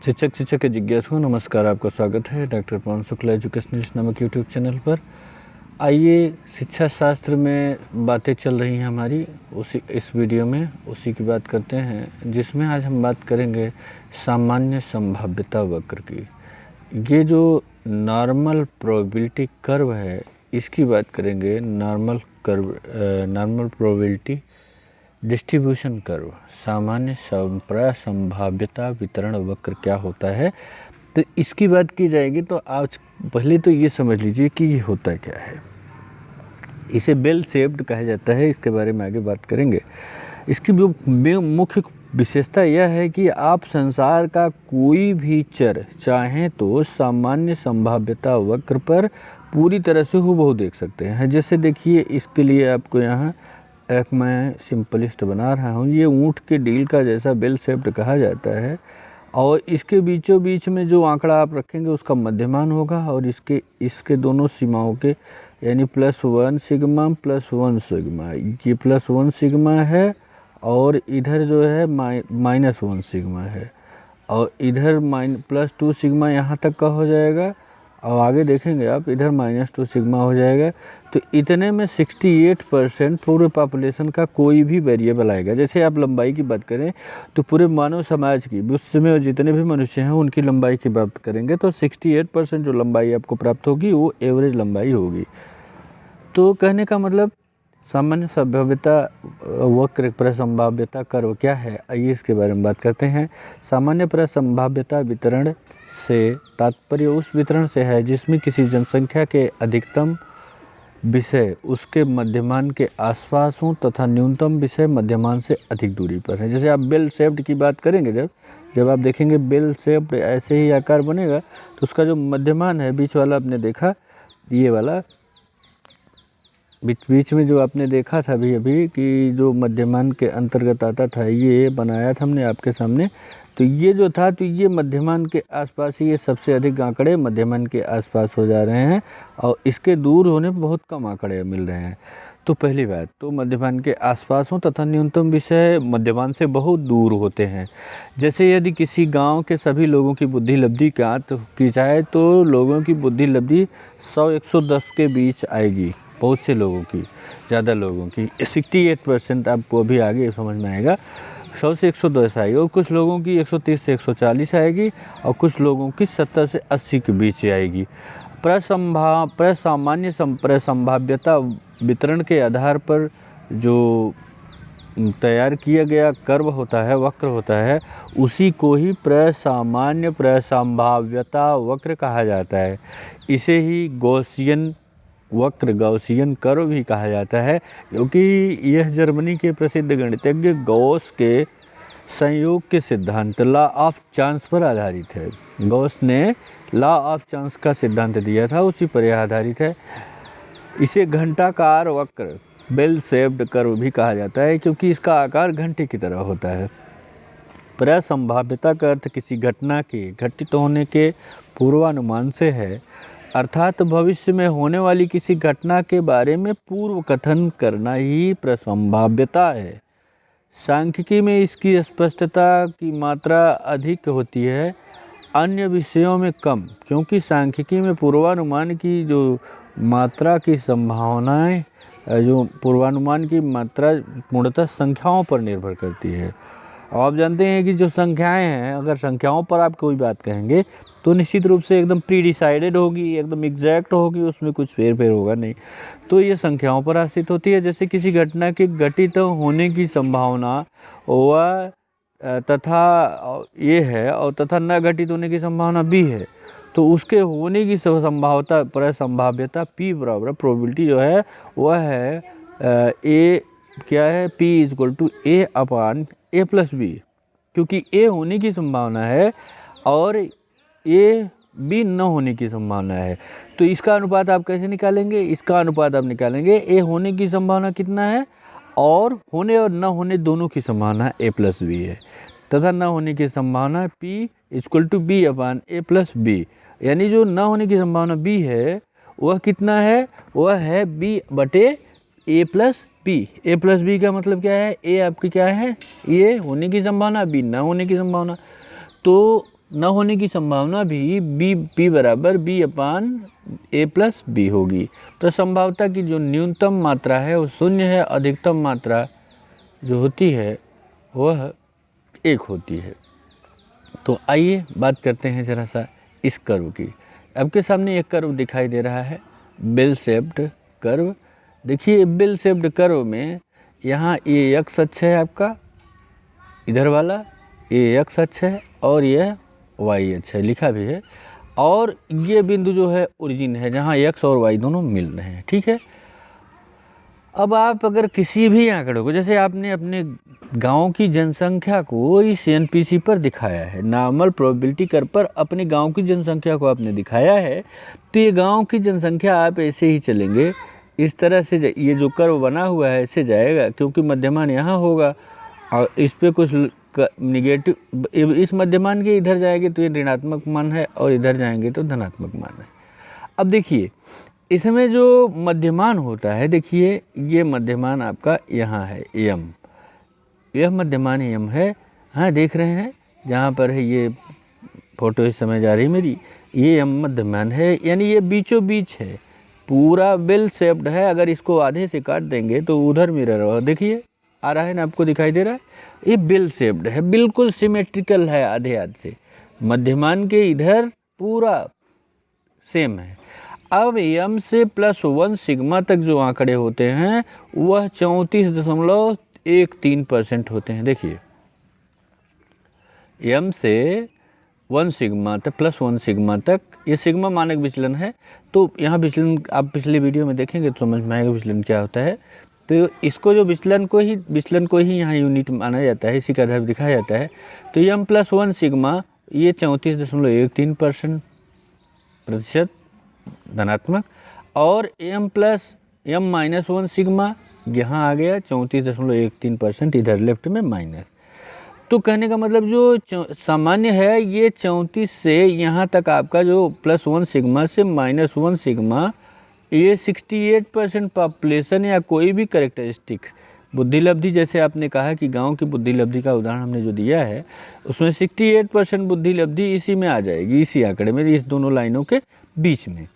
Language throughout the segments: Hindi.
शिक्षक के जिज्ञासु नमस्कार, आपका स्वागत है डॉक्टर पवन शुक्ला एजुकेशनिस्ट नामक यूट्यूब चैनल पर। आइए, शिक्षा शास्त्र में बातें चल रही हैं हमारी, उसी इस वीडियो में उसी की बात करते हैं, जिसमें आज हम बात करेंगे सामान्य संभाव्यता वक्र की। ये जो नॉर्मल प्रोबेबिलिटी कर्व है, इसकी बात करेंगे। नॉर्मल प्रोबेबिलिटी डिस्ट्रीब्यूशन कर्व, सामान्य संभाव्यता वितरण वक्र क्या होता है, तो इसकी बात की जाएगी। तो आज पहले तो ये समझ लीजिए कि ये होता क्या है। इसे बेल शेप्ड कहा जाता है, इसके बारे में आगे बात करेंगे। इसकी मुख्य विशेषता यह है कि आप संसार का कोई भी चर चाहें तो सामान्य संभाव्यता वक्र पर पूरी तरह से हूबहू देख सकते हैं। जैसे देखिए, इसके लिए आपको यहाँ एक मैं सिंपलिस्ट बना रहा हूँ। ये ऊँट के डील का जैसा बेल शेप्ड कहा जाता है, और इसके बीचों बीच में जो आंकड़ा आप रखेंगे उसका मध्यमान होगा, और इसके दोनों सीमाओं के यानी +1 सिग्मा +1 सिग्मा, ये +1 सिग्मा है, और इधर जो है -1 सिग्मा है, और इधर +2 सिग्मा यहाँ तक का हो जाएगा, और आगे देखेंगे आप इधर -2 सिग्मा हो जाएगा। तो इतने में 68% पूरे पॉपुलेशन का कोई भी वेरिएबल आएगा। जैसे आप लंबाई की बात करें तो पूरे मानव समाज की, विश्व में जितने भी मनुष्य हैं उनकी लंबाई की बात करेंगे तो 68% जो लंबाई आपको प्राप्त होगी वो एवरेज लंबाई होगी। तो कहने का मतलब सामान्य संभाव्यता वक्र प्रसंभाव्यता कर्व क्या है, आइए इसके बारे में बात करते हैं। सामान्य प्रसंभाव्यता वितरण से तात्पर्य उस वितरण से है जिसमें किसी जनसंख्या के अधिकतम विषय उसके मध्यमान के आसपास हों तथा न्यूनतम विषय मध्यमान से अधिक दूरी पर है। जैसे आप बेल शेप्ड की बात करेंगे, जब आप देखेंगे बेल शेप्ड ऐसे ही आकार बनेगा, तो उसका जो मध्यमान है बीच वाला, आपने देखा ये वाला बीच में जो आपने देखा था अभी कि जो मध्यमान के अंतर्गत आता था, ये बनाया था हमने आपके सामने। तो ये जो था, तो ये मध्यमान के आसपास ही, ये सबसे अधिक आंकड़े मध्यमान के आसपास हो जा रहे हैं, और इसके दूर होने पर बहुत कम आंकड़े मिल रहे हैं। तो पहली बात तो मध्यमान के आसपास हो तथा न्यूनतम विषय मध्यमान से बहुत दूर होते हैं। जैसे यदि किसी गांव के सभी लोगों की बुद्धि लब्धि की जाए तो लोगों की बुद्धि लब्धि 100-110 के बीच आएगी, बहुत से लोगों की, ज़्यादा लोगों की 68% आपको अभी आगे समझ में आएगा। 100 से 110 आएगी, और कुछ लोगों की 130 से 140 आएगी, और कुछ लोगों की 70 से 80 के बीच आएगी। प्रसामान्य प्रसंभाव्यता वितरण के आधार पर जो तैयार किया गया कर्व होता है, वक्र होता है, उसी को ही प्रसामान्य प्रसंभाव्यता वक्र कहा जाता है। इसे ही गॉसियन वक्र, गॉसियन कर्व भी कहा जाता है, क्योंकि यह जर्मनी के प्रसिद्ध गणितज्ञ गॉस के संयोग के सिद्धांत लॉ ऑफ चांस पर आधारित है। गॉस ने लॉ ऑफ चांस का सिद्धांत दिया था, उसी पर यह आधारित है। इसे घंटाकार वक्र, बेल शेप्ड कर्व भी कहा जाता है, क्योंकि इसका आकार घंटे की तरह होता है। प्रसंभाव्यता का अर्थ किसी घटना के घटित होने के पूर्वानुमान से है, अर्थात भविष्य में होने वाली किसी घटना के बारे में पूर्व कथन करना ही प्रसंभाव्यता है। सांख्यिकी में इसकी स्पष्टता की मात्रा अधिक होती है, अन्य विषयों में कम, क्योंकि सांख्यिकी में पूर्वानुमान की जो मात्रा की संभावनाएं, जो पूर्वानुमान की मात्रा पूर्णतः संख्याओं पर निर्भर करती है। आप जानते हैं कि जो संख्याएं हैं, अगर संख्याओं पर आप कोई बात कहेंगे तो निश्चित रूप से एकदम प्री डिसाइडेड होगी, एकदम एग्जैक्ट होगी, उसमें कुछ फेर होगा नहीं। तो ये संख्याओं पर आश्रित होती है। जैसे किसी घटना के घटित होने की संभावना वह तथा ये है, और तथा न घटित होने की संभावना भी है, तो उसके होने की संभावना प्रसंभाव्यता P बराबर प्रोबेबिलिटी जो है वह है A, क्या है, P = A/A+B, क्योंकि A होने की संभावना है और A B न होने की संभावना है। तो इसका अनुपात आप कैसे निकालेंगे? इसका अनुपात आप निकालेंगे, A होने की संभावना कितना है, और होने और न होने दोनों की संभावना A+B है, तथा न होने की संभावना P = B/A+B, यानी जो न होने की संभावना B है वह कितना है, वह है B/A+B। A+B का मतलब क्या है, A आपकी क्या है, ये होने की संभावना, B न होने की संभावना। तो न होने की संभावना भी बी पी बराबर बी अपान ए प्लस बी होगी। तो संभाव्यता की जो न्यूनतम मात्रा है वो शून्य है, अधिकतम मात्रा जो होती है वह 1 होती है। तो आइए बात करते हैं ज़रा सा इस कर्व की। आपके सामने एक कर्व दिखाई दे रहा है, बेल शेप्ड कर्व। देखिए बेल शेप्ड कर्व में यहाँ ये एक्स अक्ष है आपका, इधर वाला ये एक्स अक्ष है और यह वाई अक्ष है, लिखा भी है। और ये बिंदु जो है ओरिजिन है, जहाँ एक्स और वाई दोनों मिल रहे हैं, ठीक है। अब आप अगर किसी भी आंकड़े को, जैसे आपने अपने गांव की जनसंख्या को इस एनपीसी पर दिखाया है, नॉर्मल प्रोबेबिलिटी कर्व पर अपने गांव की जनसंख्या को आपने दिखाया है, तो ये गांव की जनसंख्या आप ऐसे ही चलेंगे, इस तरह से ये जो कर्व बना हुआ है ऐसे जाएगा, क्योंकि मध्यमान यहाँ होगा और इस पर कुछ निगेटिव, इस मध्यमान के इधर जाएंगे तो ये ऋणात्मक मान है और इधर जाएंगे तो धनात्मक मान है। अब देखिए इसमें जो मध्यमान होता है, देखिए ये मध्यमान आपका यहाँ है एम, यह मध्यमान एम है, हाँ देख रहे हैं जहाँ पर है ये फोटो इस समय जा रही मेरी, ये एम मध्यमान है, यानी ये बीचों बीच है, पूरा बेल शेप्ड है। अगर इसको आधे से काट देंगे तो उधर मिरर होगा, देखिए आ रहा है ना, आपको दिखाई दे रहा है, ये बेल शेप्ड है, बिल्कुल सिमेट्रिकल है, आधे आधे से मध्यमान के इधर पूरा सेम है। अब एम से +1 सिग्मा तक जो आंकड़े होते हैं वह 34.13% होते हैं। देखिए एम से 1 सिग्मा तक +1 सिग्मा तक, ये सिग्मा मानक विचलन है। तो यहाँ विचलन आप पिछले वीडियो में देखेंगे तो समझ में आएगा विचलन क्या होता है। तो इसको जो विचलन को ही यहाँ यूनिट माना जाता है, इसी का आधार दिखाया जाता है। तो एम +1 सिग्मा ये 34.13% धनात्मक, और m+m-1 सिग्मा यहाँ आ गया 34.13%, इधर लेफ्ट में माइनस। तो कहने का मतलब जो सामान्य है ये 34 से यहाँ तक आपका जो +1 सिग्मा से -1 सिग्मा, ये 68% पॉपुलेशन या कोई भी करेक्टरिस्टिक्स बुद्धि लब्धि, जैसे आपने कहा कि गांव की बुद्धि लब्धि का उदाहरण हमने जो दिया है उसमें 68% बुद्धि लब्धि इसी में आ जाएगी, इसी आंकड़े में, इस दोनों लाइनों के बीच में।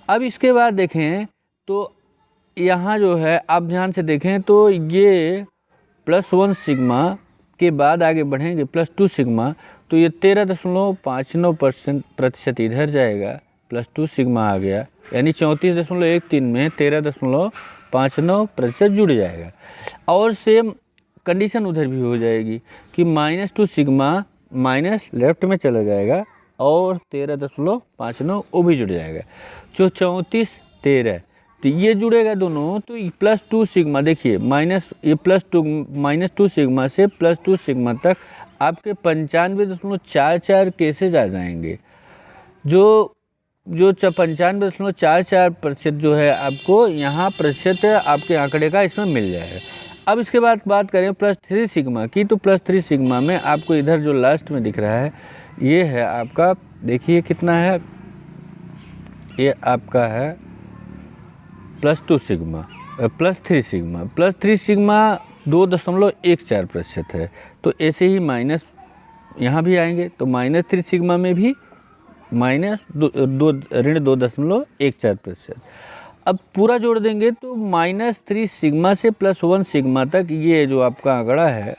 अब इसके बाद देखें तो यहाँ जो है आप ध्यान से देखें तो ये +1 सिग्मा के बाद आगे बढ़ेंगे +2 सिग्मा, तो ये 13.59% इधर जाएगा, +2 सिग्मा आ गया, यानी 34.13 में 13.59% जुड़ जाएगा। और सेम कंडीशन उधर भी हो जाएगी कि -2 सिग्मा माइनस लेफ्ट में चला जाएगा और 13.59 वो भी जुड़ जाएगा, जो 34 13, तो ये जुड़ेगा दोनों। तो +2 सिग्मा देखिए -2 सिग्मा से +2 सिग्मा तक आपके 95.44 केसेज आ जाएंगे, जो 95.44% जो है आपको यहाँ प्रतिशत आपके आंकड़े का इसमें मिल जाएगा। अब इसके बाद बात करें +3 सिग्मा की, तो +3 सिग्मा में आपको इधर जो लास्ट में दिख रहा है ये है आपका, देखिए कितना है, ये आपका है +2 सिग्मा +3 सिग्मा 2.14% है। तो ऐसे ही माइनस यहाँ भी आएंगे, तो -3 सिग्मा में भी -2.14%। अब पूरा जोड़ देंगे तो -3 सिग्मा से +1 सिग्मा तक ये जो आपका आंकड़ा है,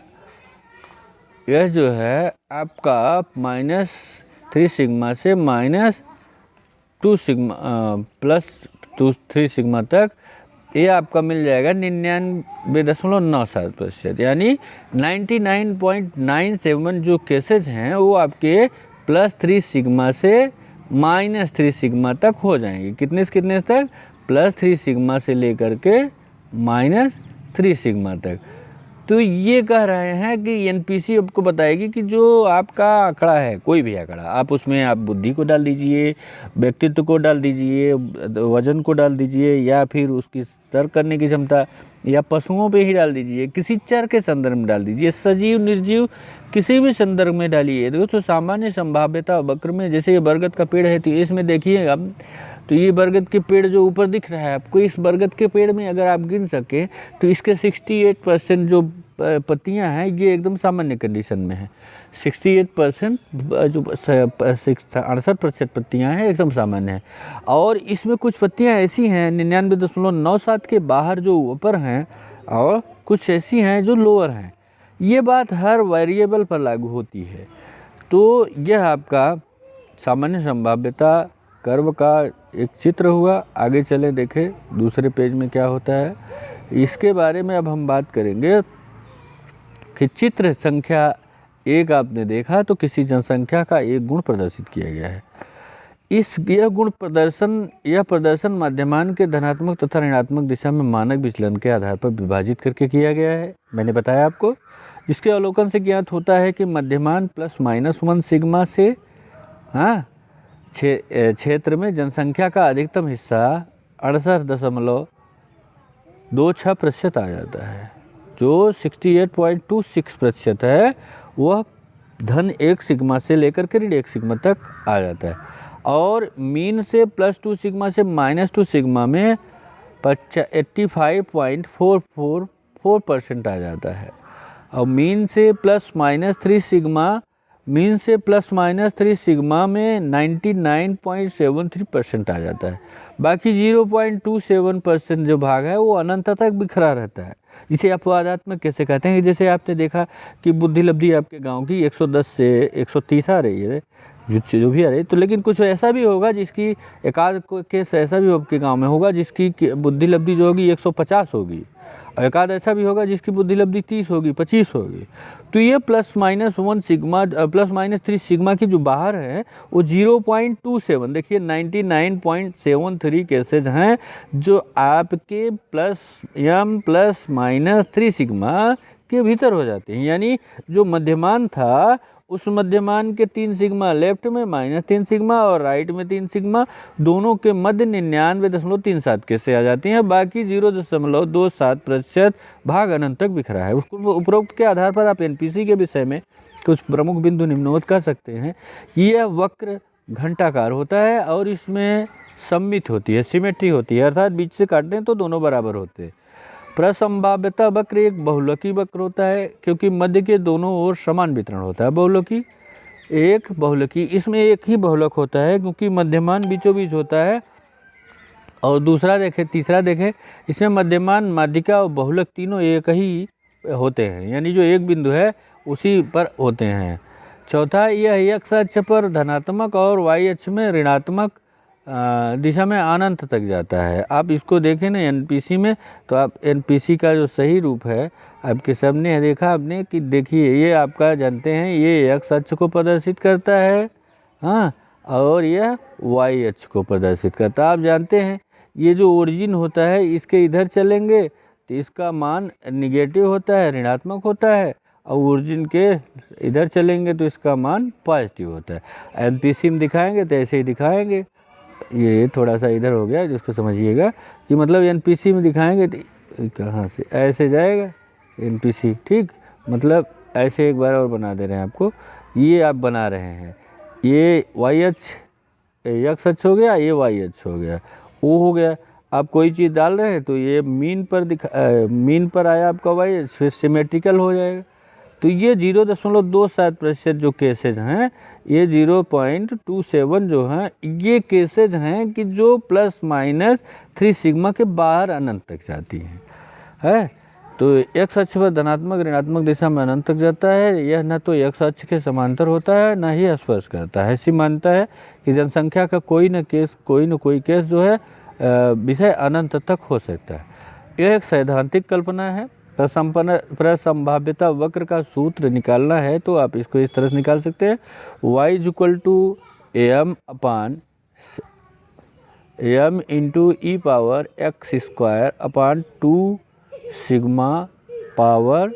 यह जो है आपका -3 सिग्मा से -2 सिग्मा +3 सिग्मा तक, ये आपका मिल जाएगा 99.97%, यानी 99.97 जो केसेज हैं वो आपके +3 सिग्मा से -3 सिग्मा तक हो जाएंगे। कितने से कितने तक? +3 सिग्मा से लेकर के -3 सिग्मा तक। तो ये कह रहे हैं कि एनपीसी आपको बताएगी कि जो आपका आंकड़ा है, कोई भी आंकड़ा, आप उसमें आप बुद्धि को डाल दीजिए, व्यक्तित्व को डाल दीजिए, वजन को डाल दीजिए, या फिर उसकी तर्क करने की क्षमता, या पशुओं पे ही डाल दीजिए, किसी चर के संदर्भ में डाल दीजिए, सजीव निर्जीव किसी भी संदर्भ में डालिए। देखो तो सामान्य संभाव्यता वक्र में, जैसे ये बरगद का पेड़ है तो इसमें देखिए अब, तो ये बरगद के पेड़ जो ऊपर दिख रहा है आपको, इस बरगद के पेड़ में अगर आप गिन सके तो इसके 68% जो पत्तियां हैं ये एकदम सामान्य कंडीशन में है। 68% जो 68% पत्तियां हैं एकदम सामान्य है। और इसमें कुछ पत्तियां ऐसी हैं 99.97 के बाहर जो ऊपर हैं, और कुछ ऐसी हैं जो लोअर हैं। ये बात हर वेरिएबल पर लागू होती है। तो यह आपका सामान्य संभाव्यता कर्व का एक चित्र हुआ। आगे चलें देखें दूसरे पेज में क्या होता है। इसके बारे में अब हम बात करेंगे कि चित्र संख्या 1 आपने देखा तो किसी जनसंख्या का एक गुण प्रदर्शित किया गया है। यह प्रदर्शन माध्यमान के धनात्मक तथा ऋणात्मक दिशा में मानक विचलन के आधार पर विभाजित करके किया गया है। मैंने बताया आपको, जिसके अवलोकन से ज्ञात होता है कि मध्यमान +-1 सिग्मा से क्षेत्र में जनसंख्या का अधिकतम हिस्सा 68.26% आ जाता है। जो 68.26% है वह +1 सिग्मा से लेकर के -1 सिग्मा तक आ जाता है। और मीन से +2 सिग्मा से -2 सिग्मा में 85.444% आ जाता है। और मीन से +-3 सिग्मा में 99.73% आ जाता है। बाकी 0.27% जो भाग है वो अनंत तक बिखरा रहता है, जिसे अपवादात्मक में कैसे कहते हैं। जैसे आपने देखा कि बुद्धि लब्धि आपके गांव की 110 से 130 आ रही है, जो भी आ रही है, तो लेकिन कुछ ऐसा भी होगा जिसकी एकाध केस ऐसा भी आपके गांव में होगा जिसकी बुद्धि लब्धि जो होगी 150 होगी, और एकाध ऐसा भी होगा जिसकी बुद्धि लब्धि 30 होगी, 25 होगी। तो ये +-1 सिग्मा +-3 सिग्मा की जो बाहर है वो 0.27, देखिए 99.73 केसेज हैं जो आपके +-3 सिग्मा के भीतर हो जाते हैं। यानी जो मध्यमान था उस मध्यमान के 3 सिग्मा लेफ्ट में, -3 सिग्मा और राइट में 3 सिग्मा, दोनों के मध्य 99.37 कैसे आ जाती हैं। बाकी 0.27% भाग अनंत तक बिखरा है। उसको उपरोक्त के आधार पर आप एनपीसी के विषय में कुछ प्रमुख बिंदु निम्नवत कर सकते हैं कि यह वक्र घंटाकार होता है और इसमें सममित होती है, सिमेट्री होती है, अर्थात बीच से काटते हैं तो दोनों बराबर होते हैं। प्रसंभाव्यता वक्र एक बहुलकी वक्र होता है क्योंकि मध्य के दोनों ओर समान वितरण होता है। बहुलकी इसमें एक ही बहुलक होता है क्योंकि मध्यमान बीचों बीच होता है। और तीसरा देखें इसमें मध्यमान, माध्यिका और बहुलक तीनों एक ही होते हैं, यानी जो एक बिंदु है उसी पर होते हैं। चौथा, यह एक्स अक्ष पर धनात्मक और वाई अक्ष में ऋणात्मक दिशा में अनंत तक जाता है। आप इसको देखें ना एनपीसी में, तो आप एनपीसी का जो सही रूप है आपके सामने देखा आपने कि देखिए ये आपका जानते हैं ये एक्स अक्ष को प्रदर्शित करता है, और यह वाई अक्ष को प्रदर्शित करता है। आप जानते हैं ये जो ओरिजिन होता है इसके इधर चलेंगे तो इसका मान निगेटिव होता है, ऋणात्मक होता है, और ओरिजिन के इधर चलेंगे तो इसका मान पॉजिटिव होता है। एनपीसी में दिखाएंगे तो ऐसे ही दिखाएंगे। ये थोड़ा सा इधर हो गया जिसको समझिएगा कि मतलब एनपीसी में दिखाएंगे तो कहाँ से ऐसे जाएगा एनपीसी, ठीक, मतलब ऐसे एक बार और बना दे रहे हैं आपको। ये आप बना रहे हैं, ये वाई अक्ष एक्स अक्ष हो गया, ये वाई अक्ष हो गया, ओ हो गया। आप कोई चीज़ डाल रहे हैं तो ये मीन पर आया आपका वाई अक्ष, फिर सिमेट्रिकल हो जाएगा। तो ये 0.27% जो केसेज हैं, ये 0.27 जो हैं ये केसेज हैं कि जो +-3 सिग्मा के बाहर अनंत तक जाती है। तो एक्स अक्ष पर धनात्मक ऋणात्मक दिशा में अनंत तक जाता है। यह न तो एक्स अक्ष के समांतर होता है न ही स्पर्श करता है। ऐसी मानता है कि जनसंख्या का कोई न कोई केस जो है विषय अनंत तक हो सकता है। यह एक सैद्धांतिक कल्पना है। प्रसंभाव्यता वक्र का सूत्र निकालना है तो आप इसको इस तरह से निकाल सकते हैं, y = m × e⁻x² 2 sigma power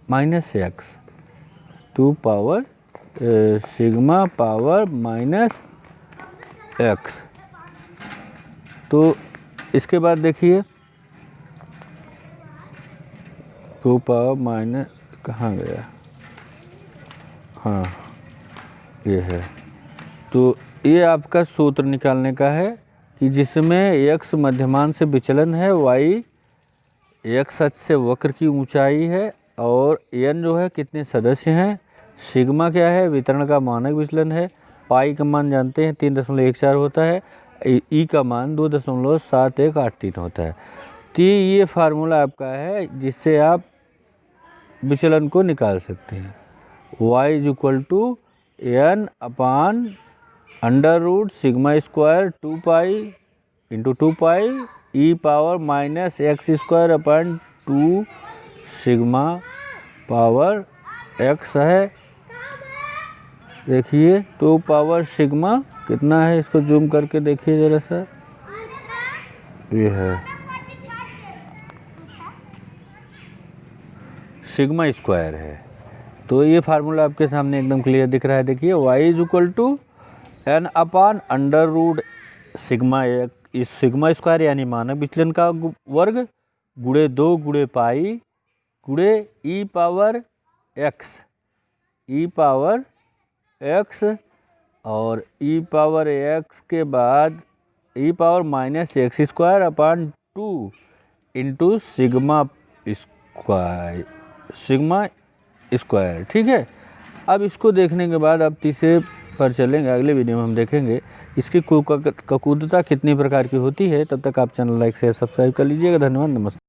-x, 2 power sigma power -x। तो इसके बाद देखिए 2 पावर माइनस कहाँ गया, हाँ ये है। तो ये आपका सूत्र निकालने का है कि जिसमें x मध्यमान से विचलन है, y एक्स अक्ष से वक्र की ऊंचाई है और एन जो है कितने सदस्य हैं, सिग्मा क्या है, वितरण का मानक विचलन है, पाई का मान जानते हैं 3.14 होता है, ई का मान 2.7183 होता है। तो ये फार्मूला आपका है जिससे आप विचलन को निकाल सकते हैं। y = n/√σ² 2 पाई इंटू 2 पाई e⁻(-x²/2 सिग्मा पावर x है। देखिए 2 पावर सिग्मा कितना है, इसको जूम करके देखिए ज़रा सा, ये है सिग्मा स्क्वायर है। तो ये फार्मूला आपके सामने एकदम क्लियर दिख रहा है। देखिए y = n/√σ, इस सिग्मा स्क्वायर यानी मानक विचलन का वर्ग गुणे 2 गुणे पाई गुणे e⁻x और e⁻x के बाद e⁻(-x²/2 इंटू सिग्मा स्क्वायर। ठीक है। अब इसको देखने के बाद अब तीसरे पर चलेंगे, अगले वीडियो में हम देखेंगे इसकी ककुदता कितनी प्रकार की होती है। तब तक आप चैनल लाइक शेयर सब्सक्राइब कर लीजिएगा। धन्यवाद, नमस्कार।